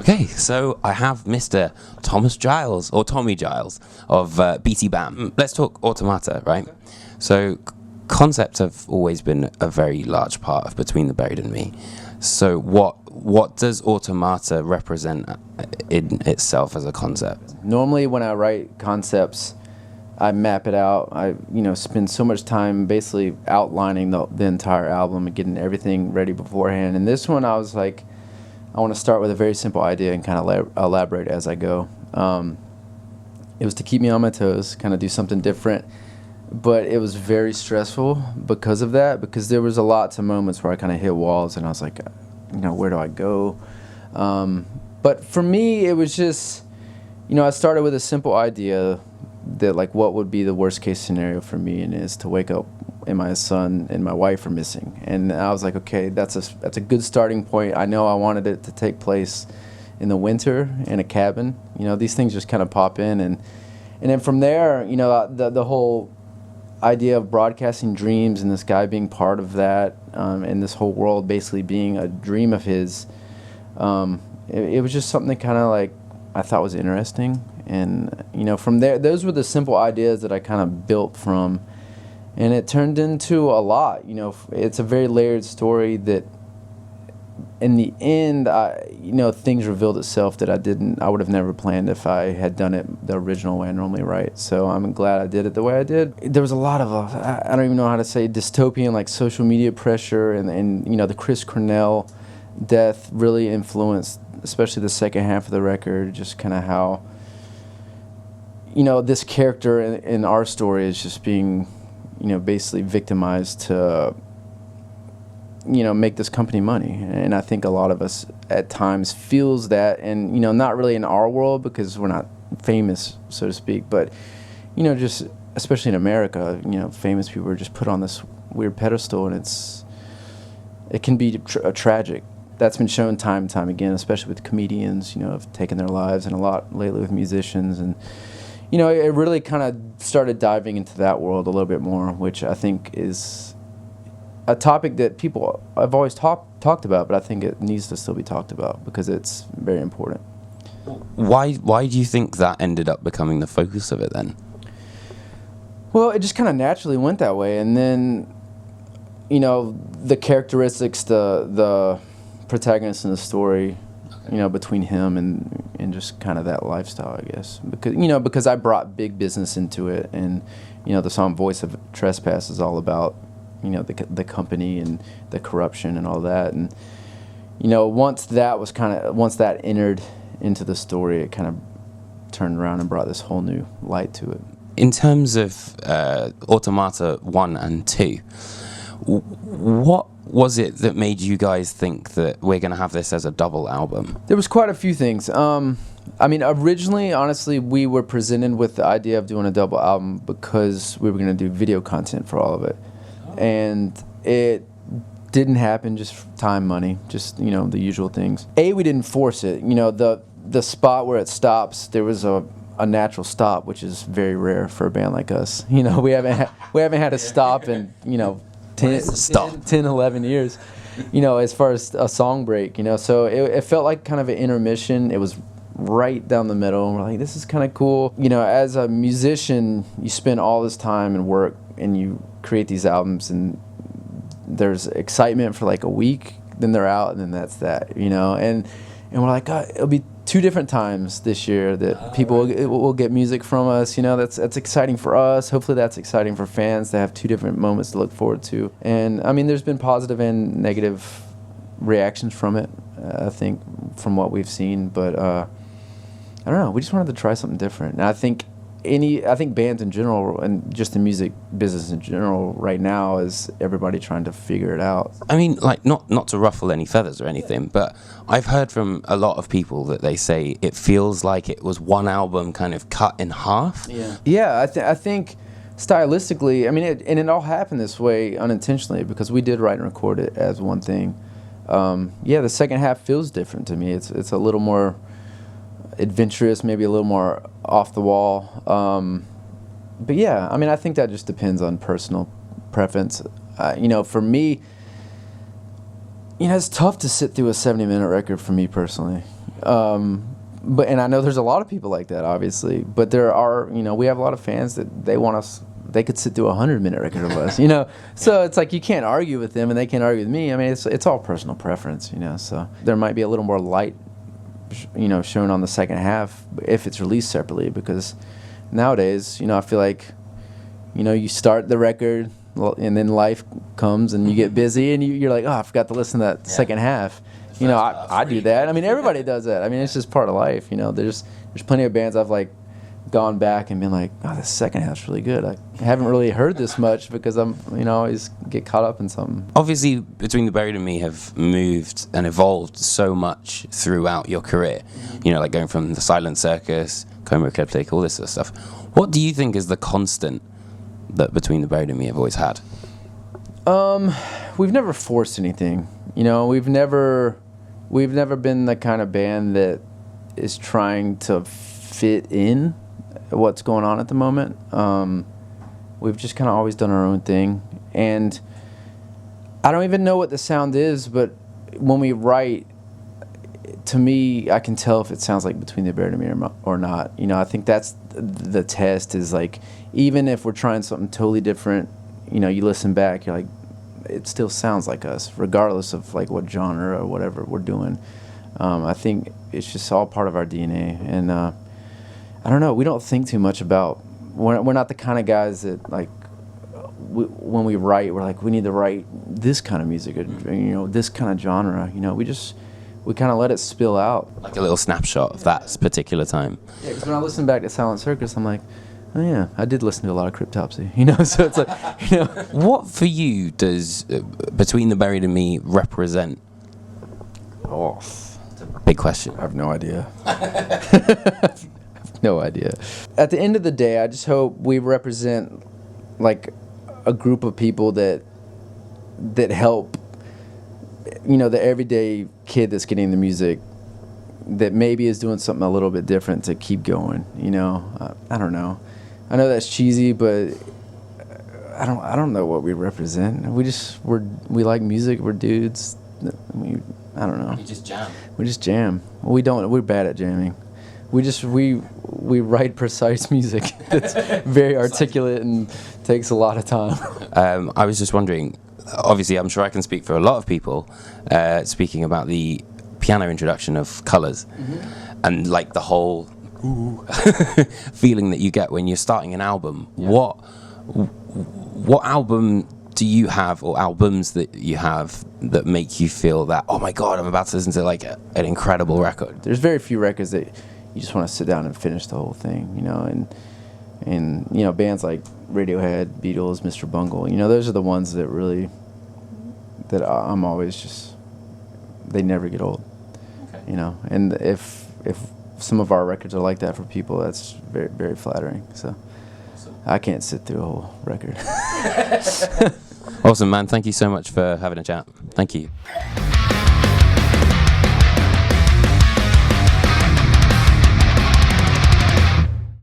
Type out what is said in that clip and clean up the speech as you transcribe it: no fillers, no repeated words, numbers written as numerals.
Okay, so I have Mr. Thomas Giles, or Tommy Giles, of BT Bam. Let's talk Automata, right? Okay. So, concepts have always been a very large part of Between the Buried and Me. So, what does Automata represent in itself as a concept? Normally, when I write concepts, I map it out. I spend so much time basically outlining the entire album and getting everything ready beforehand. And this one, I was like, I want to start with a very simple idea and kind of elaborate as I go. It was to keep me on my toes, kind of do something different. But it was very stressful because of that, because there was a lots of moments where I kind of hit walls and I was like, where do I go? But for me, it was just, I started with a simple idea that, like, what would be the worst case scenario for me, and is to wake up and my son and my wife are missing. And I was like, okay, that's a good starting point. I know I wanted it to take place in the winter in a cabin. These things just kind of pop in, and then from there, the whole idea of broadcasting dreams and this guy being part of that, and this whole world basically being a dream of his, it was just something kind of like I thought was interesting. And from there, those were the simple ideas that I kind of built from, and it turned into a lot. It's a very layered story that in the end, things revealed itself that I would have never planned if I had done it the original way I normally write. So I'm glad I did it the way I did. There was a lot of, I don't even know how to say, dystopian, like social media pressure, and the Chris Cornell death really influenced, especially the second half of the record, just kind of how, this character in our story is just being, basically victimized to, make this company money. And I think a lot of us at times feels that, and, not really in our world because we're not famous, so to speak, but, just especially in America, famous people are just put on this weird pedestal, and it can be tragic. That's been shown time and time again, especially with comedians, have taken their lives, and a lot lately with musicians. And, it really kind of started diving into that world a little bit more, which I think is a topic that people have always talked about, but I think it needs to still be talked about because it's very important. Why do you think that ended up becoming the focus of it then? Well, it just kind of naturally went that way, and then, the characteristics, the protagonist in the story, between him and just kind of that lifestyle, I guess. Because I brought big business into it, and, the song Voice of Trespass is all about, the company and the corruption and all that. And, once that entered into the story, it kind of turned around and brought this whole new light to it. In terms of Automata 1 and 2, what was it that made you guys think that we're going to have this as a double album? There was quite a few things. Originally, honestly, we were presented with the idea of doing a double album because we were going to do video content for all of it. And it didn't happen, just time, money, just, the usual things. We didn't force it. The spot where it stops, there was a natural stop, which is very rare for a band like us. We haven't had a stop in, 10, 11 years, as far as a song break, so it felt like kind of an intermission. It was right down the middle, and we're like, this is kind of cool. As a musician, you spend all this time and work, and you create these albums, and there's excitement for like a week, then they're out, and then that's that, and we're like, God, it'll be 2 different times this year that people will get music from us. That's exciting for us. Hopefully that's exciting for fans to have 2 different moments to look forward to. And there's been positive and negative reactions from it, I think, from what we've seen. But I don't know. We just wanted to try something different. And I think bands in general, and just the music business in general right now, is everybody trying to figure it out. Not to ruffle any feathers or anything, but I've heard from a lot of people that they say it feels like it was one album kind of cut in half. Yeah, I think stylistically, it all happened this way unintentionally because we did write and record it as one thing. The second half feels different to me. It's a little more adventurous, maybe a little more off the wall. But yeah, I think that just depends on personal preference. For me, it's tough to sit through a 70-minute record for me personally. But and I know there's a lot of people like that, obviously. But there are, we have a lot of fans that they want us. They could sit through a 100-minute record of us, So it's like you can't argue with them, and they can't argue with me. I mean, it's all personal preference, So there might be a little more light, shown on the second half if it's released separately, because nowadays, I feel like, you start the record, and then life comes, and you get busy, and you're like, oh, I forgot to listen to that second half. I do that. I mean, everybody does that. I mean, it's just part of life. There's plenty of bands I've like gone back and been like, oh, the second half's really good. I haven't really heard this much because I'm, always get caught up in something. Obviously, Between the Buried and Me have moved and evolved so much throughout your career. Like going from the Silent Circus, Coma Ecliptic, all this sort of stuff. What do you think is the constant that Between the Buried and Me have always had? We've never forced anything. We've never been the kind of band that is trying to fit in what's going on at the moment. We've just kind of always done our own thing, and I don't even know what the sound is, but when we write, to me, I can tell if it sounds like Between the Buried and Me or not. I think that's the test, is like, even if we're trying something totally different, you listen back, you're like, it still sounds like us, regardless of like what genre or whatever we're doing. I think it's just all part of our DNA, and I don't know. We don't think too much about. We're not the kind of guys that like. When we write, we're like, we need to write this kind of music, or, this kind of genre. We kind of let it spill out. Like a little snapshot of that particular time. Yeah, because when I listen back to Silent Circus, I'm like, oh yeah, I did listen to a lot of Cryptopsy. So it's like, What for you does Between the Buried and Me represent? Oh, big question. I have no idea. No idea. At the end of the day, I just hope we represent like a group of people that help, the everyday kid that's getting the music, that maybe is doing something a little bit different to keep going. I don't know. I know that's cheesy, but I don't know what we represent. We like music. We're dudes. I don't know. You just jam. We just jam. We're bad at jamming. We write precise music that's very articulate and takes a lot of time. I was just wondering, obviously I'm sure I can speak for a lot of people, speaking about the piano introduction of Colours, and like the whole feeling that you get when you're starting an album. Yeah. What album do you have, or albums that you have, that make you feel that, oh my God, I'm about to listen to like an incredible record? There's very few records that you just want to sit down and finish the whole thing, and bands like Radiohead, Beatles, Mr. Bungle, those are the ones that really, that I'm always just, they never get old. Okay. And if some of our records are like that for people, that's very, very flattering. So awesome. I can't sit through a whole record. Awesome, man. Thank you so much for having a chat. Thank you.